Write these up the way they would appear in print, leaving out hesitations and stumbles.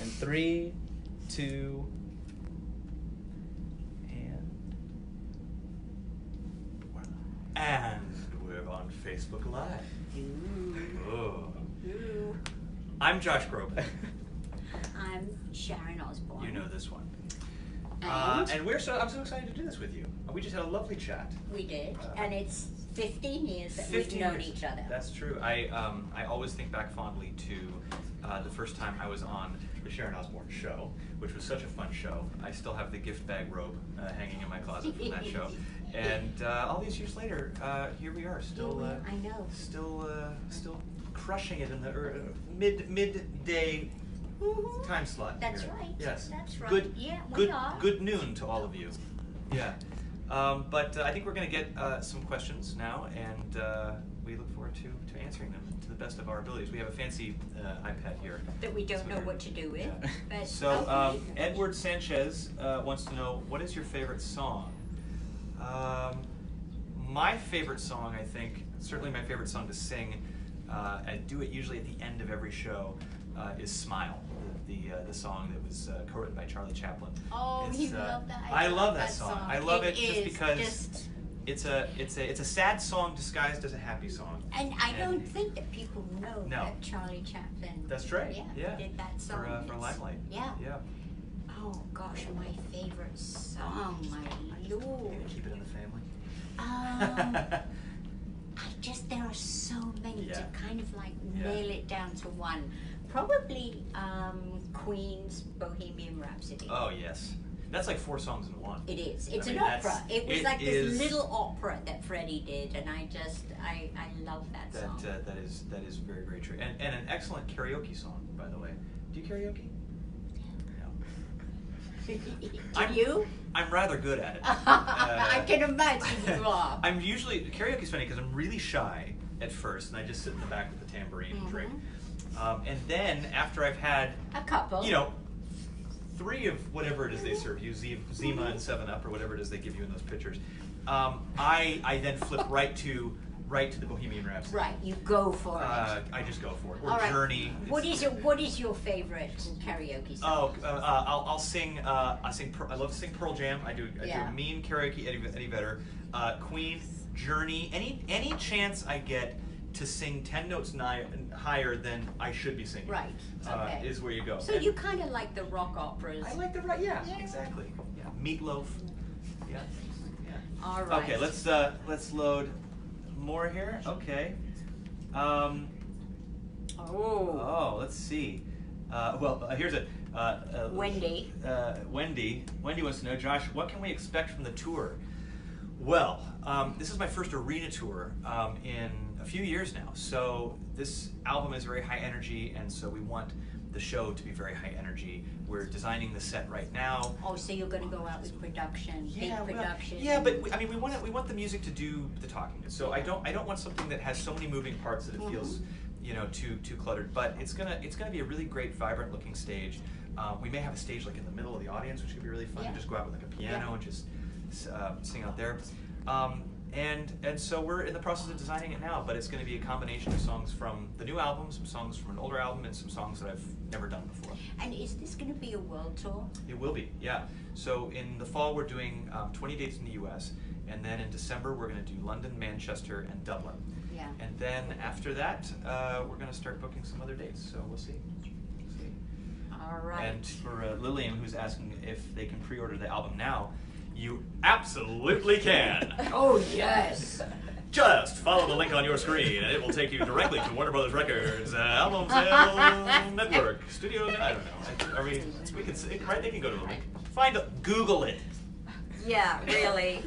In 3, 2, and we're on Facebook Live. Oh. I'm Josh Groban. I'm Sharon Osborne. You know this one. And I'm so excited to do this with you. We just had a lovely chat. we did, and it's 15 years that 15 we've known years. each other. That's true. I always think back fondly to the first time I was on the Sharon Osborne show, which was such a fun show. I still have the gift bag robe hanging in my closet from that show. And all these years later, here we are, still I know. still crushing it in the midday time slot. That's here. right. Yes. That's right. Good. Yeah, we good. are. Good noon to all of you. Yeah. But I think we're going to get some questions now, and we look forward to answering them to the best of our abilities. We have a fancy iPad here That we don't know what to do with. Yeah. But So okay. Edward Sanchez wants to know, what is your favorite song? My favorite song, I think, certainly my favorite song to sing, I do it usually at the end of every show, is "Smile," the song that was co-written by Charlie Chaplin. Oh, It's, you love that. I love that song. I love it just is because it's a sad song disguised as a happy song. And I don't think that people know No. that Charlie Chaplin. That's right. Yeah. Did that song. For Limelight. Yeah. Yeah. Oh gosh, my favorite song, my lord. Keep it in the family. There are so many Yeah. to kind of like Yeah. nail it down to one. Probably Queen's Bohemian Rhapsody. Oh yes, that's like 4 songs in one. It is. It's I an mean, opera. It was like is- this little opera that Freddie did, and I love that song. That is very, very true, and an excellent karaoke song, by the way. Do you karaoke? No. You? I'm rather good at it. I can imagine you are. I'm usually karaoke's funny because I'm really shy at first, and I just sit in the back with the tambourine and drink. And then after I've had A couple. 3 of whatever it is they serve you, Zima and 7-Up or whatever it is they give you in those pictures, I then flip right to the Bohemian Rhapsody. Right, you go for it. I just go for it. Or All right. Journey. What is your favorite karaoke song? I'll sing. I love to sing Pearl Jam. I do Yeah. mean karaoke Eddie Vedder. Queen, Journey. Any chance I get to sing 10 notes higher than I should be singing. Right. Okay. Is where you go. So you kind of like the rock operas. I like the yeah, exactly. Yeah. Meatloaf. Yeah. All right. Okay, let's load more here. Okay. Oh, let's see. Here's a Wendy. Wendy wants to know, Josh, what can we expect from the tour? Well, this is my first arena tour in a few years now. So this album is very high energy, and so we want the show to be very high energy. We're designing the set right now. Oh, so you're going to go out with production, big production. Yeah, but we want the music to do the talking. So I don't want something that has so many moving parts that it feels too cluttered. But it's gonna be a really great, vibrant looking stage. We may have a stage like in the middle of the audience, which could be really fun. Yeah. Just go out with like a piano and just sing out there. And so we're in the process of designing it now, but it's going to be a combination of songs from the new album, some songs from an older album, and some songs that I've never done before. And is this going to be a world tour? It will be, yeah. So in the fall we're doing 20 dates in the U.S., and then in December we're going to do London, Manchester, and Dublin. Yeah. And then after that we're going to start booking some other dates, so we'll see. All right. And for Lillian, who's asking if they can pre-order the album now, you absolutely can. Oh, yes. Just follow the link on your screen, and it will take you directly to Warner Brothers Records Album Sale Network Studio. I don't know. We can right? They can go to the link. Google it. Yeah, really.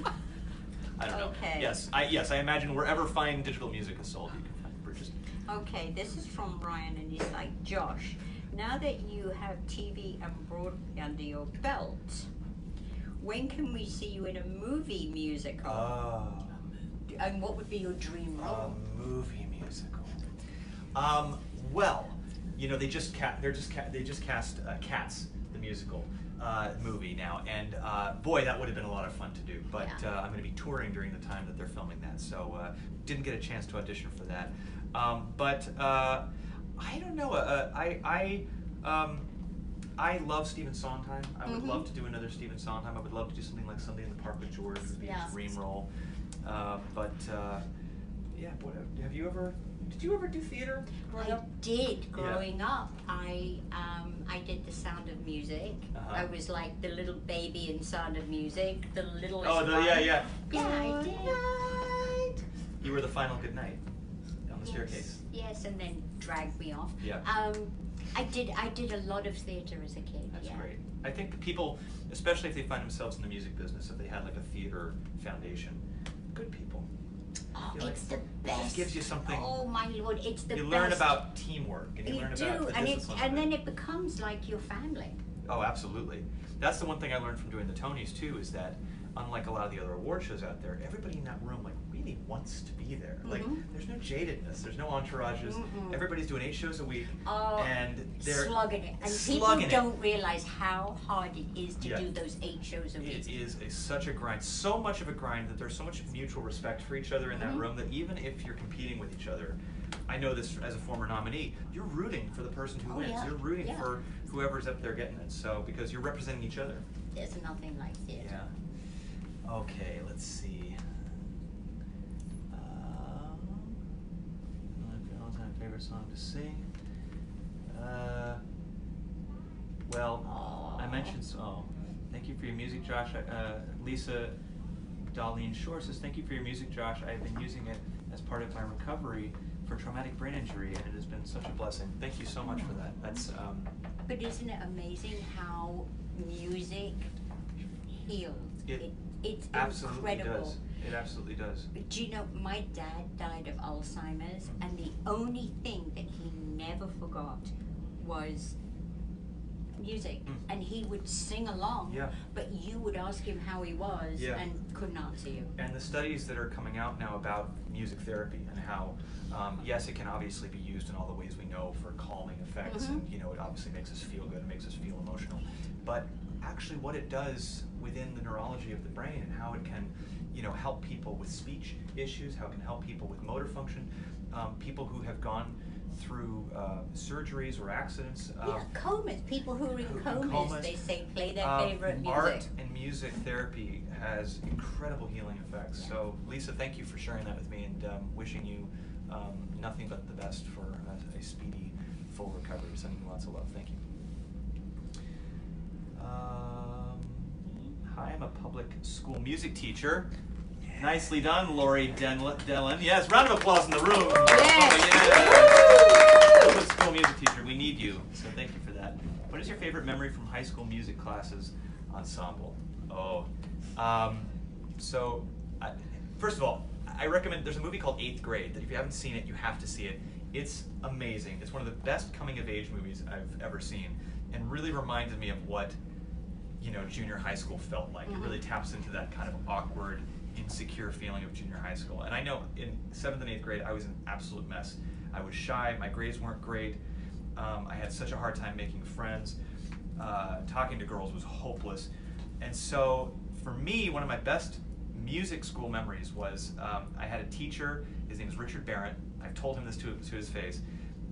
I don't know. Okay. Yes, I imagine wherever fine digital music is sold, you can purchase it. Okay, this is from Brian, and he's like, Josh, now that you have TV and Broadway under your belt, when can we see you in a movie musical? And what would be your dream role? A movie musical. Well, they just cast Cats, the musical movie now, and boy, that would have been a lot of fun to do. But Yeah. I'm going to be touring during the time that they're filming that, so didn't get a chance to audition for that. But I don't know. I love Stephen Sondheim. I would love to do another Stephen Sondheim. I would love to do something like Sunday in the Park with George, would be a dream role. Yeah, have you ever? Did you ever do theater growing up? I did growing up. I did The Sound of Music. I was like the little baby in Sound of Music, the littlest one. Yeah, I did. You were the final good night on the staircase. Yes, and then dragged me off. Yeah. I did a lot of theater as a kid. That's great. I think the people, especially if they find themselves in the music business, if they had like a theater foundation, good people. Oh, like it's the best. It gives you something. Oh my Lord, it's the best. You learn about teamwork, and you learn about the discipline. And then it becomes like your family. Oh, absolutely. That's the one thing I learned from doing the Tonys too, is that unlike a lot of the other award shows out there, everybody in that room like really wants to be there. Like there's no jadedness, there's no entourages. Everybody's doing 8 shows a week, and they're slugging it. And people don't realize how hard it is to do those 8 shows a week. It is such a grind, so much of a grind that there's so much mutual respect for each other in that room that even if you're competing with each other, I know this as a former nominee, you're rooting for the person who wins. You're rooting for whoever's up there getting it. So because you're representing each other. There's nothing like theater. Yeah. Okay, let's see. All-time favorite song to sing. Well, I mentioned. Thank you for your music, Josh. Lisa Darlene Shore says, "Thank you for your music, Josh. I've been using it as part of my recovery for traumatic brain injury, and it has been such a blessing. Thank you so much for that." That's. But isn't it amazing how music heals? It's absolutely incredible. Does. It absolutely does. Do you know, my dad died of Alzheimer's, and the only thing that he never forgot was music. And he would sing along, but you would ask him how he was and couldn't answer you. And the studies that are coming out now about music therapy and how, yes, it can obviously be used in all the ways we know for calming effects, and you know, it obviously makes us feel good, it makes us feel emotional, but actually what it does within the neurology of the brain and how it can, you know, help people with speech issues, how it can help people with motor function, people who have gone through surgeries or accidents. Comas. People who are in comas, they say play their favorite music. Art and music therapy has incredible healing effects. So Lisa, thank you for sharing that with me, and wishing you nothing but the best for a speedy, full recovery. Sending you lots of love. Thank you. Hi, I'm a public school music teacher. Nicely done, Lori Dellin. Yes, round of applause in the room. Public school music teacher, we need you, so thank you for that. What is your favorite memory from high school music classes ensemble? First of all, I recommend, there's a movie called 8th Grade that if you haven't seen it, you have to see it. It's amazing. It's one of the best coming of age movies I've ever seen, and really reminded me of what, you know, junior high school felt like. It really taps into that kind of awkward, insecure feeling of junior high school. And I know in 7th and 8th grade, I was an absolute mess. I was shy, my grades weren't great, I had such a hard time making friends, talking to girls was hopeless. And so for me, one of my best music school memories was I had a teacher, his name is Richard Barrett, I've told him this to his face,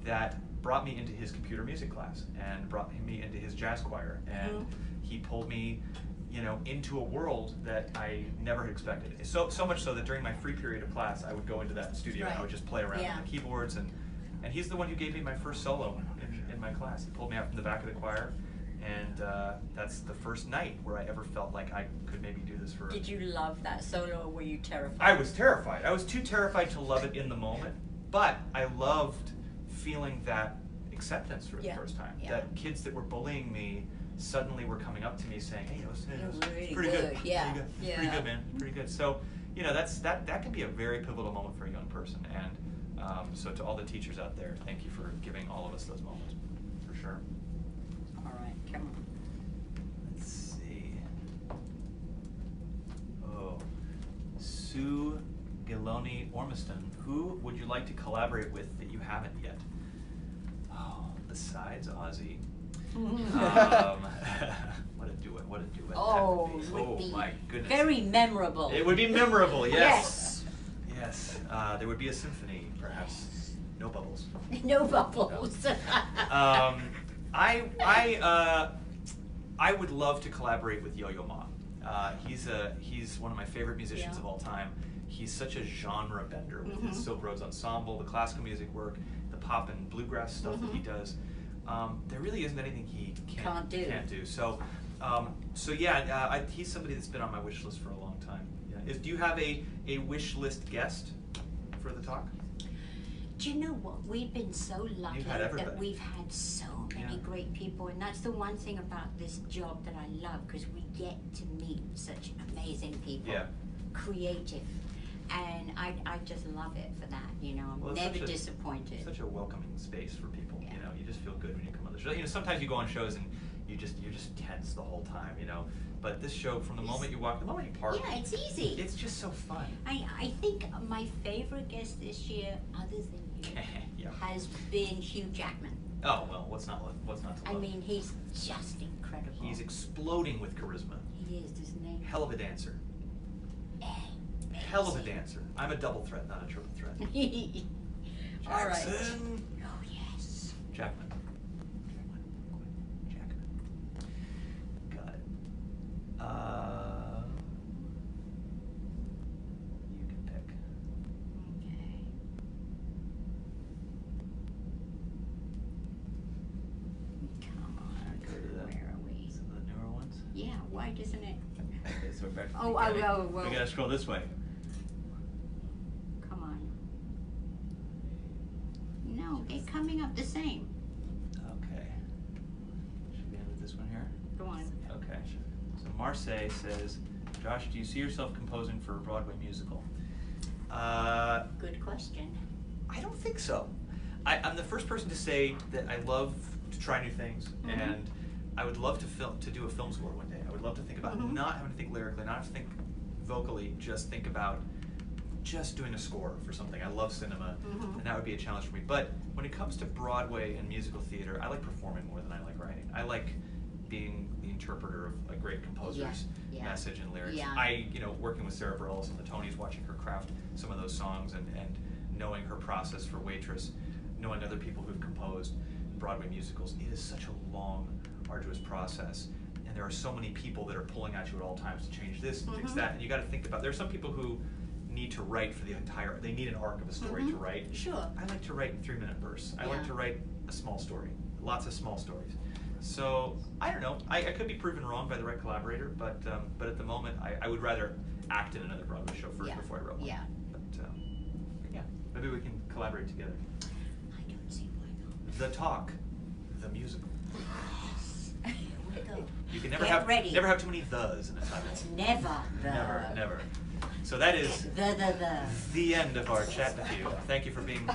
that brought me into his computer music class and brought me into his jazz choir. And he pulled me, you know, into a world that I never had expected. So much so that during my free period of class, I would go into that studio and I would just play around with the keyboards. And he's the one who gave me my first solo in my class. He pulled me out from the back of the choir, and that's the first night where I ever felt like I could maybe do this for. Did you love that solo, or were you terrified? I was terrified. I was too terrified to love it in the moment, but I loved feeling that acceptance for the first time. That kids that were bullying me suddenly were coming up to me saying, "Hey, it was really pretty good. Yeah. Pretty good, man. Pretty good." So, you know, that can be a very pivotal moment for a young person. And so to all the teachers out there, thank you for giving all of us those moments, for sure. All right, come on. Let's see. Sue Giloni Ormiston, who would you like to collaborate with that you haven't yet? Besides Ozzy. What a duet, what a duet that would be. My goodness. Very memorable. It would be memorable, yes. Yes. There would be a symphony, perhaps. No bubbles. No bubbles. I would love to collaborate with Yo-Yo Ma. He's one of my favorite musicians of all time. He's such a genre bender with his Silk Roads Ensemble, the classical music work, the pop and bluegrass stuff that he does. There really isn't anything he can't do. So, he's somebody that's been on my wish list for a long time. Yeah. Do you have a wish list guest for the talk? Do you know what? We've been so lucky that we've had so many great people, and that's the one thing about this job that I love, because we get to meet such amazing people, creative, and I just love it for that. You know, I'm never disappointed. Such a welcoming space for people. You know, you just feel good when you come on the show. You know, sometimes you go on shows and you're just tense the whole time. You know. But this show, from the moment you walk, the moment you park, it's easy. It's just so fun. I think my favorite guest this year, other than you, has been Hugh Jackman. Oh well, what's not to love? I mean, he's just incredible. He's exploding with charisma. He is, isn't he? Hell of a dancer. Hell of a dancer. I'm a double threat, not a triple threat. All right. Jackson. Oh yes. Jackman. You can pick. Okay. Come on. Go to Where are we? Some of the newer ones. Yeah. Why doesn't it? Okay, so we're back to Oh, the beginning. well. We gotta scroll this way. Come on. No, it's coming up the same. Okay. Should we end with this one here? Go on. Okay. So Marseille says, Josh, do you see yourself composing for a Broadway musical? Good question. I don't think so. I'm the first person to say that I love to try new things, and I would love to do a film score one day. I would love to think about not having to think lyrically, not have to think vocally, just think about just doing a score for something. I love cinema, and that would be a challenge for me. But when it comes to Broadway and musical theater, I like performing more than I like writing. I like being the interpreter of a great composer's message and lyrics. Working with Sarah Bareilles and the Tonys, watching her craft some of those songs, and knowing her process for Waitress, knowing other people who've composed Broadway musicals, it is such a long, arduous process. And there are so many people that are pulling at you at all times to change this and fix that. And you got to think about, there are some people who need to write for the entire, they need an arc of a story to write. Sure. I like to write in 3-minute bursts. I like to write a small story, lots of small stories. So, I don't know, I could be proven wrong by the right collaborator, but at the moment, I would rather act in another Broadway show first before I wrote one. But maybe we can collaborate together. I don't see why not. The Talk, the musical. Here we go. You can never Get have too many thes in a title. It's never the. Never. So that is The. the end of our chat with you. Thank you for being